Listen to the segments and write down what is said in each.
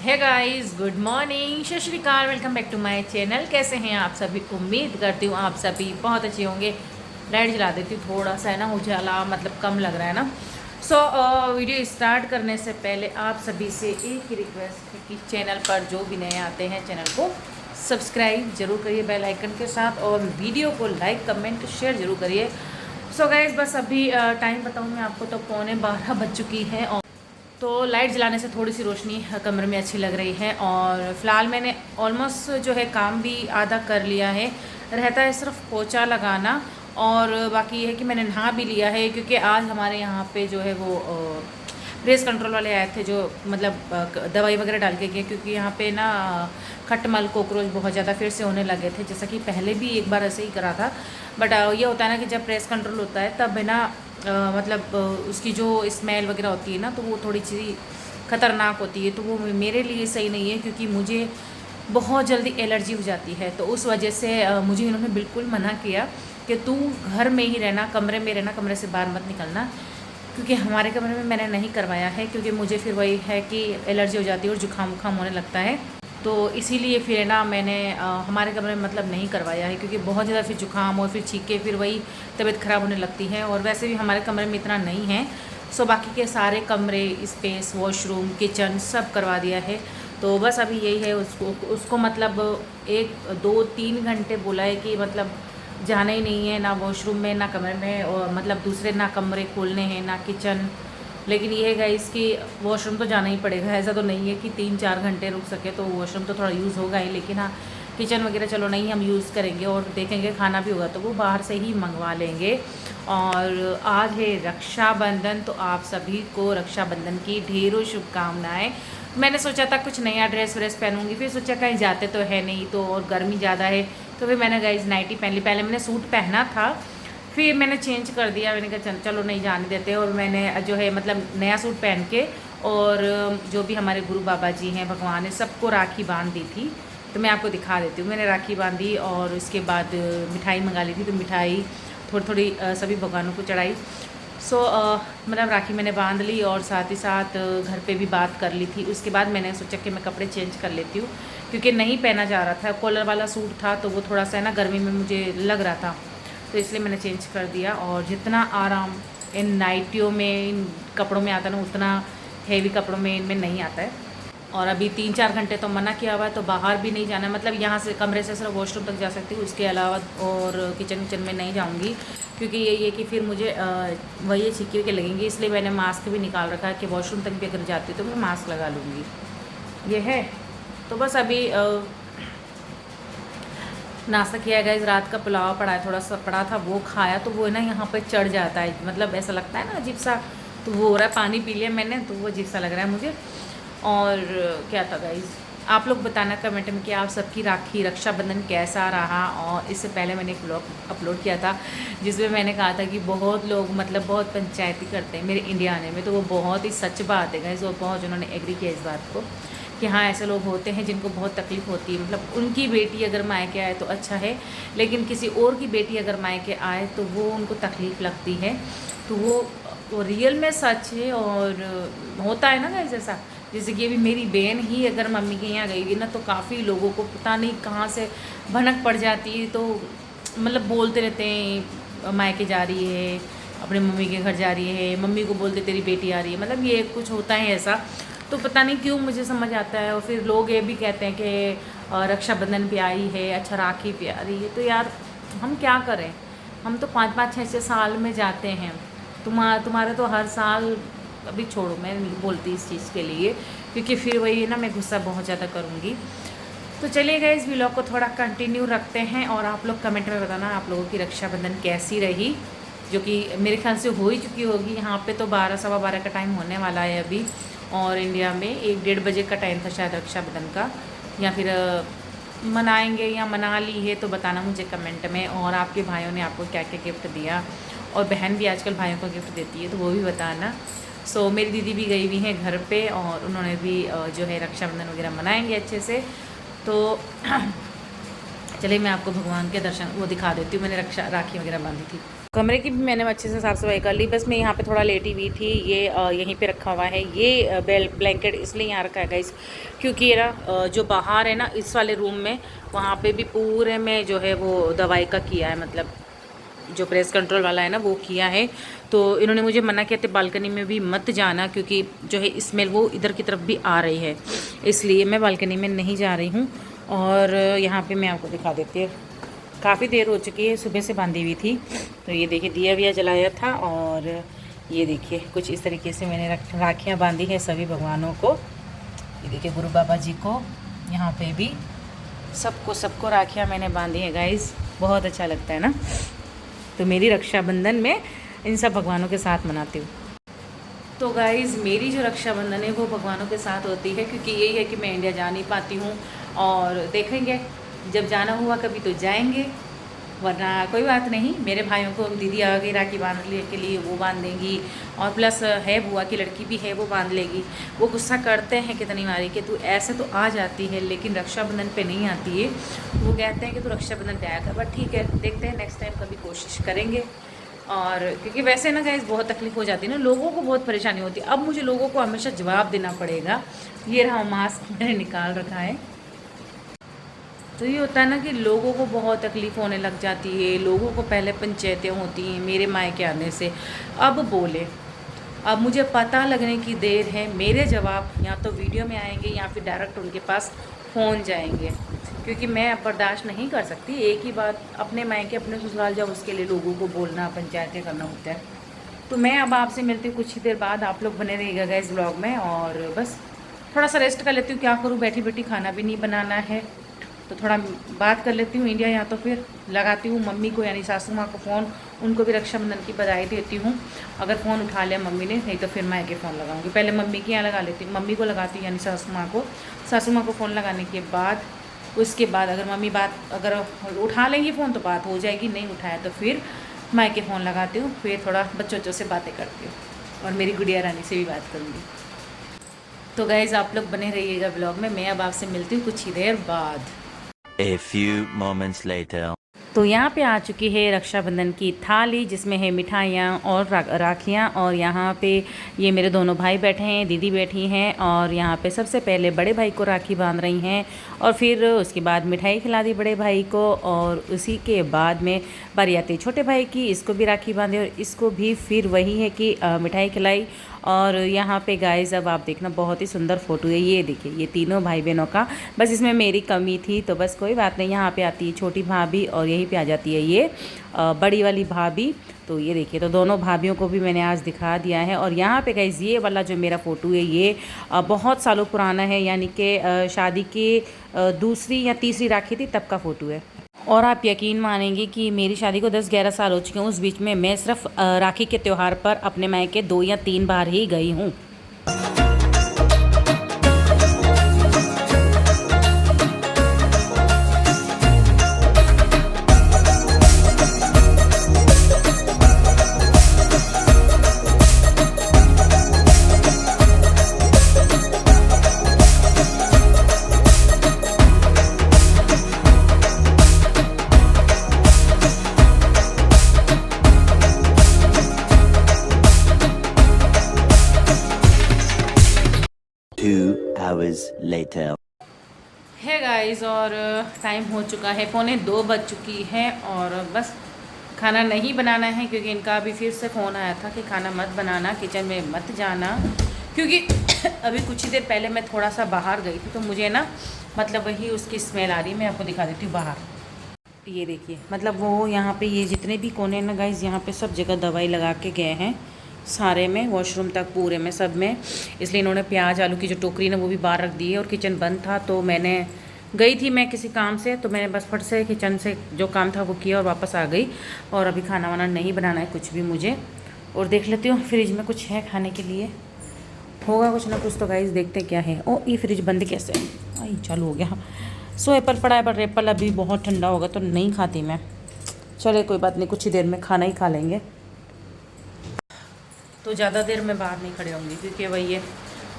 है guys, good morning, Sat Sri Akal, welcome back to my channel. कैसे हैं आप सभी? उम्मीद करती हूँ आप सभी बहुत अच्छे होंगे। लाइट जला देती हूँ, थोड़ा सा है ना उजाला मतलब कम लग रहा है ना। वीडियो स्टार्ट करने से पहले आप सभी से एक ही रिक्वेस्ट है कि चैनल पर जो भी नए आते हैं चैनल को सब्सक्राइब जरूर करिए बेल आइकन के साथ, और वीडियो को लाइक कमेंट शेयर जरूर करिए। गाइस, बस अभी टाइम बताऊँ मैं आपको तो 11:15 बज चुकी है, और तो लाइट जलाने से थोड़ी सी रोशनी कमरे में अच्छी लग रही है। और फ़िलहाल मैंने ऑलमोस्ट जो है काम भी आधा कर लिया है, रहता है सिर्फ पोछा लगाना। और बाकी ये है कि मैंने नहा भी लिया है, क्योंकि आज हमारे यहाँ पे जो है वो प्रेस कंट्रोल वाले आए थे, जो मतलब दवाई वगैरह डाल के गए, क्योंकि यहाँ पे ना खटमल कॉकरोच बहुत ज़्यादा फिर से होने लगे थे। जैसा कि पहले भी एक बार ऐसे ही करा था, बट ये होता है ना कि जब प्रेस कंट्रोल होता है तब है ना मतलब उसकी जो स्मेल वगैरह होती है ना, तो वो थोड़ी सी ख़तरनाक होती है। तो वो मेरे लिए सही नहीं है, क्योंकि मुझे बहुत जल्दी एलर्जी हो जाती है। तो उस वजह से मुझे इन्होंने बिल्कुल मना किया कि तू घर में ही रहना, कमरे में रहना, कमरे से बाहर मत निकलना। क्योंकि हमारे कमरे में मैंने नहीं करवाया है, क्योंकि मुझे फिर वही है कि एलर्जी हो जाती है और जुकाम वुकाम होने लगता है। तो इसीलिए फिर ना मैंने हमारे कमरे में मतलब नहीं करवाया है, क्योंकि बहुत ज़्यादा फिर जुकाम और फिर छींके फिर वही तबीयत ख़राब होने लगती है। और वैसे भी हमारे कमरे में इतना नहीं है। बाकी के सारे कमरे, स्पेस, वॉशरूम, किचन सब करवा दिया है। तो बस अभी यही है, उसको मतलब 1 2 3 घंटे बोला है कि मतलब जाना ही नहीं है, ना वॉशरूम में ना कमरे में, और मतलब दूसरे ना कमरे खोलने हैं ना किचन। लेकिन ये है इसकी वॉशरूम तो जाना ही पड़ेगा। ऐसा तो नहीं है कि 3 4 घंटे रुक सके, तो वॉशरूम तो थोड़ा यूज़ होगा ही। लेकिन हाँ, किचन वगैरह चलो नहीं हम यूज़ करेंगे, और देखेंगे खाना भी होगा तो वो बाहर से ही मंगवा लेंगे। और आज है रक्षाबंधन, तो आप सभी को रक्षाबंधन की ढेरों शुभकामनाएं। मैंने सोचा था कुछ नया ड्रेस व्रेस पहनूंगी, फिर सोचा कहीं जाते तो है नहीं, तो और गर्मी ज़्यादा है, तो फिर मैंने गाइस नाइटी पहन ली। पहले मैंने सूट पहना था, फिर मैंने चेंज कर दिया। मैंने कहा चलो नहीं जाने देते, और मैंने जो है मतलब नया सूट पहन के, और जो भी हमारे गुरु बाबा जी हैं, भगवान है, सबको राखी बांध दी थी। तो मैं आपको दिखा देती हूँ। मैंने राखी बांधी और उसके बाद मिठाई मंगा ली थी, तो मिठाई थोड़ी थोड़ी सभी भगवानों को चढ़ाई। मतलब राखी मैंने बांध ली, और साथ ही साथ घर पे भी बात कर ली थी। उसके बाद मैंने सोचा कि मैं कपड़े चेंज कर लेती हूँ, क्योंकि नहीं पहना जा रहा था। कॉलर वाला सूट था, तो वो थोड़ा सा है ना गर्मी में मुझे लग रहा था, तो इसलिए मैंने चेंज कर दिया। और जितना आराम इन नाइटियों में, इन कपड़ों में आता है ना, उतना हेवी कपड़ों में इनमें नहीं आता है। और अभी 3 4 घंटे तो मना किया हुआ है, तो बाहर भी नहीं जाना। मतलब यहाँ से कमरे से सिर्फ वॉशरूम तक जा सकती हूँ, उसके अलावा और किचन में नहीं जाऊँगी, क्योंकि ये कि फिर मुझे वही छिक्की के लगेंगी। इसलिए मैंने मास्क भी निकाल रखा है कि वॉशरूम तक भी अगर जाती तो मैं मास्क लगा लूँगी। ये है। तो बस अभी नाश्ता किया गया। रात का पुलाव पड़ा है, थोड़ा सा पड़ा था, वो खाया, तो वो है ना यहाँ पे चढ़ जाता है, मतलब ऐसा लगता है ना अजीब सा। तो वो हो रहा है, पानी पी लिया मैंने, तो वो अजीब सा लग रहा है मुझे। और क्या था गाइस, आप लोग बताना कमेंट में कि आप सबकी राखी रक्षाबंधन कैसा रहा। और इससे पहले मैंने एक ब्लॉग अपलोड किया था, जिसमें मैंने कहा था कि बहुत लोग मतलब बहुत पंचायती करते हैं मेरे इंडिया आने में। तो वो बहुत ही सच बात है गाइस, और बहुत जिन्होंने एग्री किया इस बात को कि हाँ, ऐसे लोग होते हैं जिनको बहुत तकलीफ़ होती है। मतलब उनकी बेटी अगर मायके आए तो अच्छा है, लेकिन किसी और की बेटी अगर मायके आए तो वो उनको तकलीफ़ लगती है। तो वो रियल में सच है, और होता है ना गाइस ऐसा। जैसे कि अभी मेरी बहन ही अगर मम्मी के यहाँ गई ना, तो काफ़ी लोगों को पता नहीं कहाँ से भनक पड़ जाती है। तो मतलब बोलते रहते हैं मायके जा रही है, अपने मम्मी के घर जा रही है, मम्मी को बोलते तेरी बेटी आ रही है। मतलब ये कुछ होता है ऐसा, तो पता नहीं क्यों मुझे समझ आता है। और फिर लोग ये भी कहते हैं कि रक्षाबंधन पे आई है, अच्छा राखी पे आ रही है। तो यार हम क्या करें, हम तो 5 5 6 6 साल में जाते हैं। तुम्हारे तो हर साल। अभी छोड़ो, मैं नहीं बोलती इस चीज़ के लिए, क्योंकि फिर वही है ना, मैं गुस्सा बहुत ज़्यादा करूँगी। तो चलिए गाइस, व्लॉग को थोड़ा कंटिन्यू रखते हैं, और आप लोग कमेंट में बताना आप लोगों की रक्षाबंधन कैसी रही, जो कि मेरे ख्याल से हो ही चुकी होगी। यहाँ पे तो 12 सवा 12 का टाइम होने वाला है अभी, और इंडिया में 1 1:30 बजे का टाइम था शायद रक्षाबंधन का। या फिर मनाएंगे या मना ली है, तो बताना मुझे कमेंट में। और आपके भाइयों ने आपको क्या क्या गिफ्ट दिया, और बहन भी आजकल भाइयों को गिफ्ट देती है, तो वो भी बताना। मेरी दीदी भी गई हुई हैं घर पे, और उन्होंने भी जो है रक्षाबंधन वगैरह मनाएंगे अच्छे से। तो चलिए मैं आपको भगवान के दर्शन वो दिखा देती हूँ। मैंने राखी वगैरह बांधी थी। कमरे की भी मैंने अच्छे से साफ़ सफाई कर ली। बस मैं यहाँ पे थोड़ा लेटी हुई थी। ये यहीं पे रखा हुआ है ये ब्लैंकेट इसलिए यहाँ रखा है गाइस, क्योंकि ये ना जो बाहर है ना इस वाले रूम में, वहाँ पे भी पूरे में जो है वो दवाई का किया है, मतलब जो प्रेस कंट्रोल वाला है ना वो किया है। तो इन्होंने मुझे मना किया था बालकनी में भी मत जाना, क्योंकि जो है स्मेल वो इधर की तरफ भी आ रही है, इसलिए मैं बालकनी में नहीं जा रही हूँ। और यहाँ पे मैं आपको दिखा देती हूँ, काफ़ी देर हो चुकी है, सुबह से बांधी हुई थी। तो ये देखिए दिया विया जलाया था, और ये देखिए कुछ इस तरीके से मैंने राखियाँ बांधी हैं सभी भगवानों को। ये देखिए गुरु बाबा जी को, यहाँ पे भी सबको राखियाँ मैंने बांधी हैं गाइस। बहुत अच्छा लगता है ना। तो मेरी रक्षाबंधन में इन सब भगवानों के साथ मनाती हूँ। तो गाइज़ मेरी जो रक्षाबंधन है वो भगवानों के साथ होती है, क्योंकि यही है कि मैं इंडिया जा नहीं पाती हूँ, और देखेंगे जब जाना हुआ कभी तो जाएंगे, वरना कोई बात नहीं। मेरे भाइयों को दीदी आ गई राखी बांधने के लिए, वो बांध देंगी, और प्लस है बुआ की लड़की भी है वो बांध लेगी। वो गुस्सा करते हैं कितनी बारी कि तू ऐसे तो आ जाती है लेकिन रक्षाबंधन पे नहीं आती है। वो कहते हैं कि तू रक्षाबंधन पे आया कर, बट ठीक है देखते हैं नेक्स्ट टाइम कभी कोशिश करेंगे। और क्योंकि वैसे ना गाइस बहुत तकलीफ़ हो जाती है ना, लोगों को बहुत परेशानी होती है। अब मुझे लोगों को हमेशा जवाब देना पड़ेगा। ये रहा मास्क मैंने निकाल रखा है। तो ये होता है ना कि लोगों को बहुत तकलीफ़ होने लग जाती है, लोगों को पहले पंचायतें होती हैं मेरे मायके आने से। अब बोले, अब मुझे पता लगने की देर है, मेरे जवाब या तो वीडियो में आएंगे या फिर डायरेक्ट उनके पास फ़ोन जाएंगे, क्योंकि मैं अब बर्दाश्त नहीं कर सकती। एक ही बात, अपने मायके अपने ससुराल जाओ उसके लिए लोगों को बोलना, पंचायतें करना होता है। तो मैं अब आपसे मिलती हूँ कुछ ही देर बाद। आप लोग बने रहिएगा गाइस ब्लॉग में, और बस थोड़ा सा रेस्ट कर लेती हूँ। क्या करूँ, बैठी बैठी खाना भी नहीं बनाना है, तो थोड़ा बात कर लेती हूँ इंडिया, या तो फिर लगाती हूँ मम्मी को यानी सासू माँ को फ़ोन, उनको भी रक्षाबंधन की बधाई देती हूँ। अगर फ़ोन उठा लिया मम्मी ने, नहीं तो फिर मैं के फ़ोन लगाऊंगी। पहले मम्मी के यहाँ लगा लेती हूँ, मम्मी को लगाती हूँ यानी सासू माँ को। सासू माँ को फ़ोन लगाने के बाद उसके बाद अगर मम्मी बात अगर उठा लेंगी फ़ोन तो बात हो जाएगी, नहीं उठाया तो फिर मैं के फ़ोन लगाती हूँ, फिर थोड़ा बच्चों से बातें करती हूँ, और मेरी गुड़िया रानी से भी बात करूँगी। तो गाइज़ आप लोग बने रहिएगा ब्लॉग में, मैं अब आपसे मिलती हूँ कुछ ही देर बाद। A few moments later. तो यहाँ पे आ चुकी है रक्षाबंधन की थाली, जिसमें है मिठाइयाँ और राखियाँ, और यहाँ पे ये मेरे दोनों भाई बैठे हैं, दीदी बैठी हैं, और यहाँ पे सबसे पहले बड़े भाई को राखी बांध रही हैं, और फिर उसके बाद मिठाई खिला दी बड़े भाई को, और उसी के बाद में बारी आती छोटे भाई की, इसको भी राखी बांधी और इसको भी फिर वही है कि मिठाई खिलाई। और यहाँ पे गाइस अब आप देखना बहुत ही सुंदर फ़ोटो है, ये देखिए ये तीनों भाई बहनों का। बस इसमें मेरी कमी थी, तो बस कोई बात नहीं। यहाँ पे आती है छोटी भाभी, और यहीं पे आ जाती है ये बड़ी वाली भाभी। तो ये देखिए, तो दोनों भाभीयों को भी मैंने आज दिखा दिया है। और यहाँ पे गाइस ये वाला जो मेरा फ़ोटो है ये बहुत सालों पुराना है, यानी कि शादी की दूसरी या तीसरी राखी थी तब का फ़ोटो है। और आप यकीन मानेंगे कि मेरी शादी को 10-11 साल हो चुके हैं, उस बीच में मैं सिर्फ राखी के त्यौहार पर अपने मायके 2 या 3 बार ही गई हूँ। Hours later. है गाइस, और टाइम हो चुका है 1:45 बज चुकी है, और बस खाना नहीं बनाना है, क्योंकि इनका अभी फिर से फ़ोन आया था कि खाना मत बनाना, किचन में मत जाना, क्योंकि अभी कुछ ही देर पहले मैं थोड़ा सा बाहर गई थी, तो मुझे ना मतलब वही उसकी स्मेल आ रही है। मैं आपको दिखा देती हूँ बाहर, ये देखिए, मतलब वो यहाँ पे ये जितने भी कोने ना गाइस, यहाँ पे सब जगह दवाई लगा के गए हैं, सारे में, वॉशरूम तक पूरे में, सब में। इसलिए इन्होंने प्याज आलू की जो टोकरी ना वो भी बाहर रख दी है, और किचन बंद था। तो मैंने गई थी मैं किसी काम से, तो मैंने बस फट से किचन से जो काम था वो किया और वापस आ गई। और अभी खाना वाना नहीं बनाना है कुछ भी मुझे। और देख लेती हूँ फ्रिज में कुछ है खाने के लिए, होगा कुछ ना कुछ। तो गाइस देखते क्या है। ओ ये फ्रिज बंद कैसे, आई चालू हो गया। सो एप्पल पड़ा है, पर एप्पल अभी बहुत ठंडा होगा तो नहीं खाती मैं। चले कोई बात नहीं, कुछ ही देर में खाना ही खा लेंगे। तो ज़्यादा देर में बाहर नहीं खड़े होंगी, क्योंकि वही है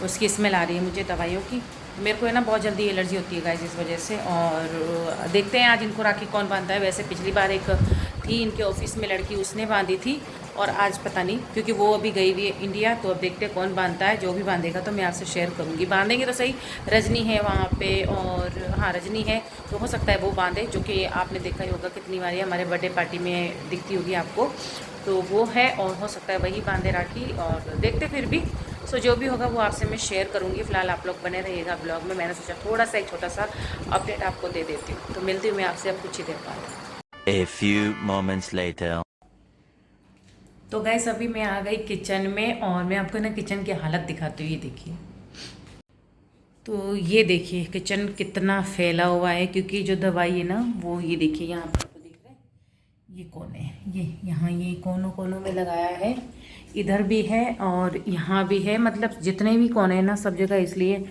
उसकी स्मेल आ रही है मुझे दवाइयों की। मेरे को है ना बहुत जल्दी एलर्जी होती है गाइस इस वजह से। और देखते हैं आज इनको राखी कौन बांधता है। वैसे पिछली बार एक थी इनके ऑफिस में लड़की, उसने बांधी थी। और आज पता नहीं, क्योंकि वो अभी गई हुई है इंडिया, तो अब देखते हैं कौन बांधता है। जो भी बांधेगा तो मैं आपसे शेयर करूँगी। बांधेंगे तो सही। रजनी है वहाँ पे, और हाँ रजनी है, तो हो सकता है वो बांधे, जो कि आपने देखा ही होगा कितनी बार हमारे बर्थडे पार्टी में दिखती होगी आपको। तो वो है, और हो सकता है वही बांधे राखी, और देखते फिर भी। सो जो भी होगा वो आपसे मैं शेयर करूँगी। फ़िलहाल आप लोग बने रहिएगा ब्लॉग में। मैंने सोचा थोड़ा सा एक छोटा सा अपडेट आपको दे देती हूँ। तो मिलती हूँ मैं आपसे अब कुछ ही देर बाद। A few moments later. तो गाइस अभी मैं आ गई किचन में, और मैं आपको ना किचन की हालत दिखाती हूँ। ये देखिए, तो ये देखिए किचन कितना फैला हुआ है, क्योंकि जो दवाई है ना वो ये देखिए यहाँ पर आपको दिख रहा है, ये कोने, ये यहाँ ये कोनों कोनों में लगाया है। इधर भी है और यहाँ भी है, मतलब जितने भी कोने हैं ना सब जगह। इसलिए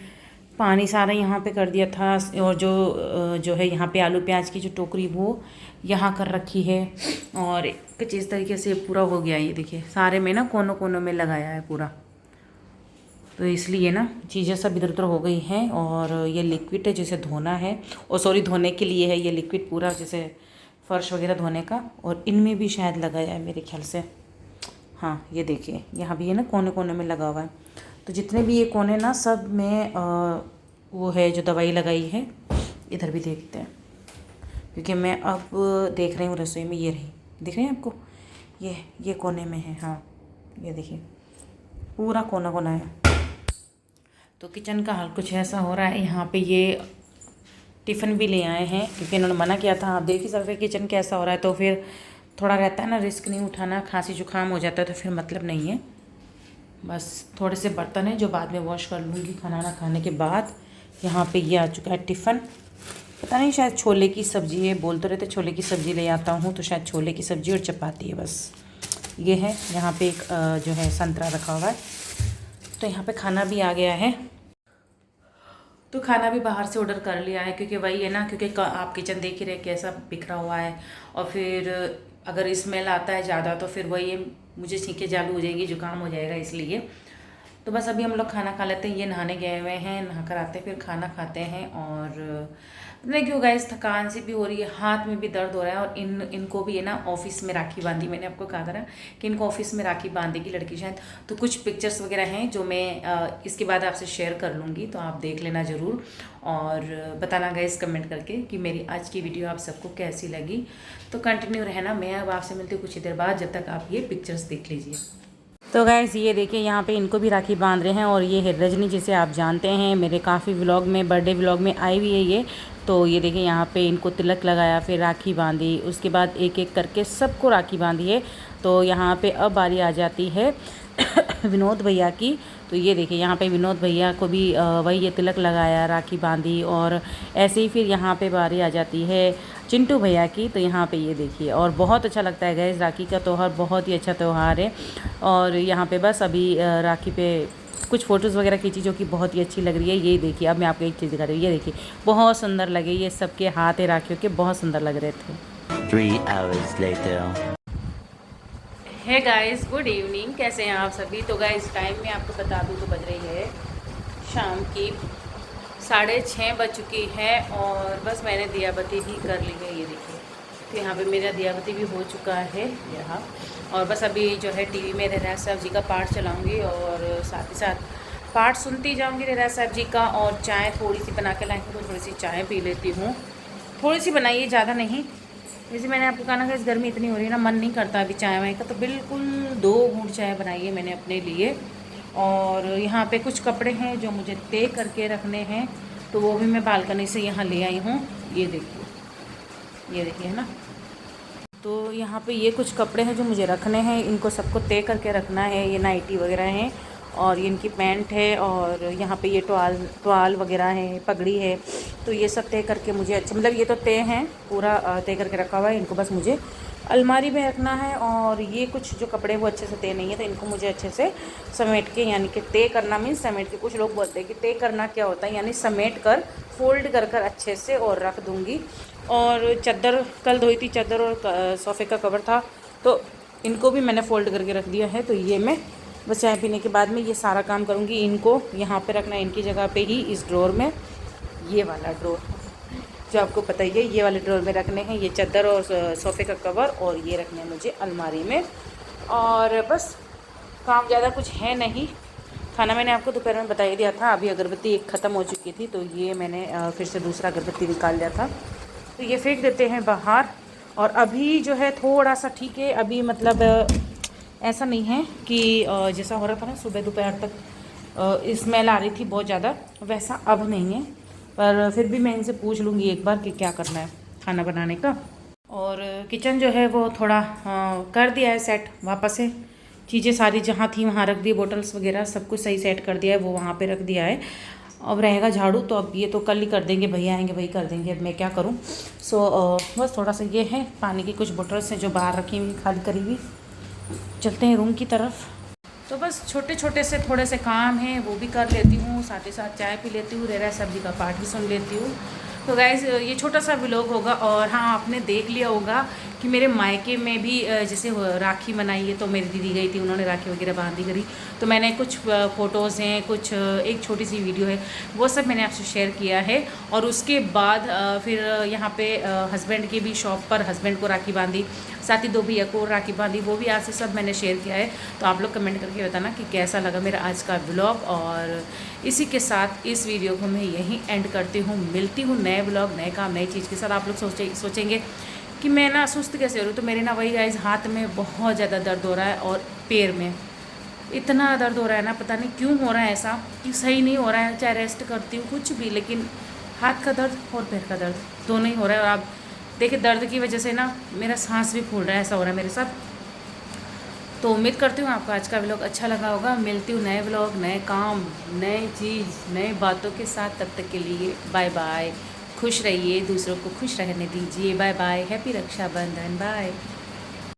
पानी सारा यहाँ पे कर दिया था। और जो है यहाँ पे आलू प्याज की जो टोकरी वो यहाँ कर रखी है, और कुछ इस तरीके से पूरा हो गया। ये देखिए सारे में ना कोनों कोनों में लगाया है पूरा। तो इसलिए ना चीज़ें सब इधर उधर हो गई हैं। और ये लिक्विड है जिसे धोना है, और सॉरी धोने के लिए है ये लिक्विड पूरा, जैसे फ़र्श वगैरह धोने का। और इनमें भी शायद लगाया है मेरे ख्याल से। हाँ ये देखिए यहाँ भी है ना कोने कोने में लगा हुआ है। तो जितने भी ये कोने ना सब में वो है जो दवाई लगाई है। इधर भी देखते हैं, क्योंकि मैं अब देख रही हूँ रसोई में। ये रही, दिख रही है आपको, ये कोने में है। हाँ ये देखिए पूरा कोना कोना है। तो किचन का हाल कुछ ऐसा हो रहा है। यहाँ पे ये टिफ़िन भी ले आए हैं, क्योंकि इन्होंने मना किया था। आप देख ही सकते किचन कैसा हो रहा है। तो फिर थोड़ा रहता है ना, रिस्क नहीं उठाना, खांसी जुकाम हो जाता है तो फिर मतलब नहीं है। बस थोड़े से बर्तन हैं जो बाद में वॉश कर लूँगी खाना खाने के बाद। यहाँ पे ये आ चुका है टिफ़िन। पता नहीं शायद छोले की सब्ज़ी है, बोल तो रहे थे छोले की सब्ज़ी ले आता हूँ, तो शायद छोले की सब्ज़ी और चपाती है बस। ये है यहाँ पे एक जो है संतरा रखा हुआ है। तो यहाँ पे खाना भी आ गया है। तो खाना भी बाहर से ऑर्डर कर लिया है, क्योंकि वही है ना, क्योंकि आप किचन देख ही रहे कैसा बिखरा हुआ है। और फिर अगर स्मेल आता है ज़्यादा तो फिर वही मुझे छींके चालू हो जाएगी, जुकाम हो जाएगा। इसलिए तो बस अभी हम लोग खाना खा लेते हैं। ये नहाने गए हुए हैं, नहा कर आते हैं फिर खाना खाते हैं। और नहीं क्यों गाइस, थकान सी भी हो रही है, हाथ में भी दर्द हो रहा है। और इनको भी है ना ऑफिस में राखी बांधी। मैंने आपको कहा था ना कि इनको ऑफिस में राखी बांधेगी लड़की शायद। तो कुछ पिक्चर्स वगैरह हैं जो मैं इसके बाद आपसे शेयर कर लूँगी, तो आप देख लेना ज़रूर। और बताना गाइस कमेंट करके कि मेरी आज की वीडियो आप सबको कैसी लगी। तो कंटिन्यू रहना, मैं अब आपसे मिलती हूँ कुछ ही देर बाद, जब तक आप ये पिक्चर्स देख लीजिए। तो गाइस ये देखिए यहाँ पे इनको भी राखी बांध रहे हैं। और ये है रजनी, जिसे आप जानते हैं, मेरे काफ़ी व्लॉग में, बर्थडे व्लॉग में आई हुई है ये। तो ये देखिए यहाँ पे इनको तिलक लगाया, फिर राखी बांधी, उसके बाद एक एक करके सबको राखी बांधी है। तो यहाँ पे अब बारी आ जाती है विनोद भैया की। तो ये देखिए यहाँ पे विनोद भैया को भी वही ये तिलक लगाया, राखी बांधी। और ऐसे ही फिर यहाँ पे बारी आ जाती है चिंटू भैया की। तो यहाँ पे ये देखिए, और बहुत अच्छा लगता है गैस, राखी का त्यौहार बहुत ही अच्छा त्यौहार है। और यहाँ पे बस अभी राखी पे कुछ फ़ोटोज़ वगैरह खींची जो कि बहुत ही अच्छी लग रही है। ये देखिए, अब मैं आपको एक चीज़ दिखा रही हूँ। ये देखिए बहुत सुंदर लगे, ये सबके हाथ है राखियों के, बहुत सुंदर लग रहे थे। 3 hours later. है गाइस, गुड इवनिंग, कैसे हैं आप सभी। तो गाइस टाइम में आपको बता दूँ तो बज रही है शाम की 6:30 बज चुकी है। और बस मैंने दिया बत्ती भी कर ली है। ये देखिए, तो यहाँ पे मेरा दिया बत्ती भी हो चुका है यहाँ। और बस अभी जो है टीवी में रहराज साहब जी का पाठ चलाऊँगी, और साथ ही साथ पाठ सुनती जाऊँगी रहराज साहब जी का। और चाय थोड़ी सी बना के लाई हूँ, तो थोड़ी सी चाय पी लेती हूँ। थोड़ी सी बनाइए, ज़्यादा नहीं। जैसे मैंने आपको कहा ना कि इस गर्मी इतनी हो रही है ना, मन नहीं करता अभी चाय वाय का। तो बिल्कुल 2 घूंट चाय बनाई है मैंने अपने लिए। और यहाँ पे कुछ कपड़े हैं जो मुझे तय करके रखने हैं, तो वो भी मैं बालकनी से यहाँ ले आई हूँ। ये देखिए है ना। तो यहाँ पे ये कुछ कपड़े हैं जो मुझे रखने हैं, इनको सबको तय करके रखना है। ये नाइटी वगैरह हैं, और ये इनकी पैंट है, और यहाँ पे ये टवाल वगैरह है, पगड़ी है। तो ये सब तय करके मुझे अच्छा, मतलब ये तो तय हैं, पूरा तय करके रखा हुआ है। इनको बस मुझे अलमारी में रखना है। और ये कुछ जो कपड़े वो अच्छे से तय नहीं है, तो इनको मुझे अच्छे से समेट के, यानी कि तय करना मीन्स समेट के। कुछ लोग बोलते हैं कि तय करना क्या होता है, यानी समेट कर, फोल्ड कर कर अच्छे से और रख दूँगी। और चादर कल धोई थी, चादर और सोफ़े का कवर था, तो इनको भी मैंने फ़ोल्ड करके रख दिया है। तो ये मैं बस चाय पीने के बाद में ये सारा काम करूँगी। इनको यहाँ पे रखना है, इनकी जगह पे ही, इस ड्रॉर में, ये वाला ड्रॉर। जो आपको पता ही है, ये वाले ड्रॉर में रखने हैं, ये चादर और सोफ़े का कवर, और ये रखने हैं मुझे अलमारी में। और बस काम ज़्यादा कुछ है नहीं। खाना मैंने आपको दोपहर में बता ही दिया था। अभी अगरबत्ती एक ख़त्म हो चुकी थी, तो ये मैंने फिर से दूसरा अगरबत्ती निकाल लिया था, तो ये फेंक देते हैं बाहर। और अभी जो है थोड़ा सा ठीक है, अभी मतलब ऐसा नहीं है कि जैसा हो रहा था ना सुबह दोपहर तक स्मेल आ रही थी बहुत ज़्यादा, वैसा अब नहीं है। पर फिर भी मैं इनसे पूछ लूँगी एक बार कि क्या करना है खाना बनाने का। और किचन जो है वो थोड़ा कर दिया है सेट वापस से, चीज़ें सारी जहाँ थी वहाँ रख दी, बोटल्स वगैरह सब कुछ सही सेट कर दिया है, वो वहाँ पे रख दिया है। अब रहेगा झाड़ू, तो अब ये तो कल ही कर देंगे, भैया आएंगे वही कर देंगे, अब मैं क्या करूँ। सो बस थोड़ा सा ये है, पानी की कुछ बोटल्स हैं जो बाहर रखी हुई खाली करी हुई। चलते हैं रूम की तरफ। तो बस छोटे छोटे से थोड़े से काम हैं वो भी कर लेती हूँ, साथ ही साथ चाय पी लेती हूँ, रेरा सब्जी का पाठ भी सुन लेती हूँ। तो गाइज़ ये छोटा सा व्लॉग होगा। और हाँ, आपने देख लिया होगा कि मेरे मायके में भी जैसे राखी मनाई है, तो मेरी दीदी गई थी, उन्होंने राखी वगैरह बांधी करी, तो मैंने कुछ फ़ोटोज़ हैं, कुछ एक छोटी सी वीडियो है, वो सब मैंने आपसे शेयर किया है। और उसके बाद फिर यहाँ पे हस्बैंड की भी शॉप पर हस्बैंड को राखी बांधी, साथ ही 2 भैया को राखी बांधी, वो भी आज से सब मैंने शेयर किया है। तो आप लोग कमेंट करके बताना कि कैसा लगा मेरा आज का व्लॉग। और इसी के साथ इस वीडियो को मैं यहीं एंड करती हूँ। मिलती हूँ नए व्लॉग, नए काम, नई चीज़ के साथ। आप लोग सोचेंगे कि मैं ना सुस्त कैसे हो रही हूँ, तो मेरे ना वही गाइस हाथ में बहुत ज़्यादा दर्द हो रहा है, और पैर में इतना दर्द हो रहा है ना, पता नहीं क्यों हो रहा है ऐसा, कि सही नहीं हो रहा है, चाहे रेस्ट करती हूँ कुछ भी, लेकिन हाथ का दर्द और पैर का दर्द दोनों ही हो रहा है। और आप देखिए दर्द की वजह से ना मेरा सांस भी फूल रहा है, ऐसा हो रहा है मेरे साथ। तो उम्मीद करती हूँ आपको आज का व्लॉग अच्छा लगा होगा। मिलती हूँ नए व्लॉग, नए काम, नए चीज़, नए बातों के साथ। तब तक के लिए बाय बाय। खुश रहिए, दूसरों को खुश रहने दीजिए। Bye bye. Happy Rakshabandhan. Bye.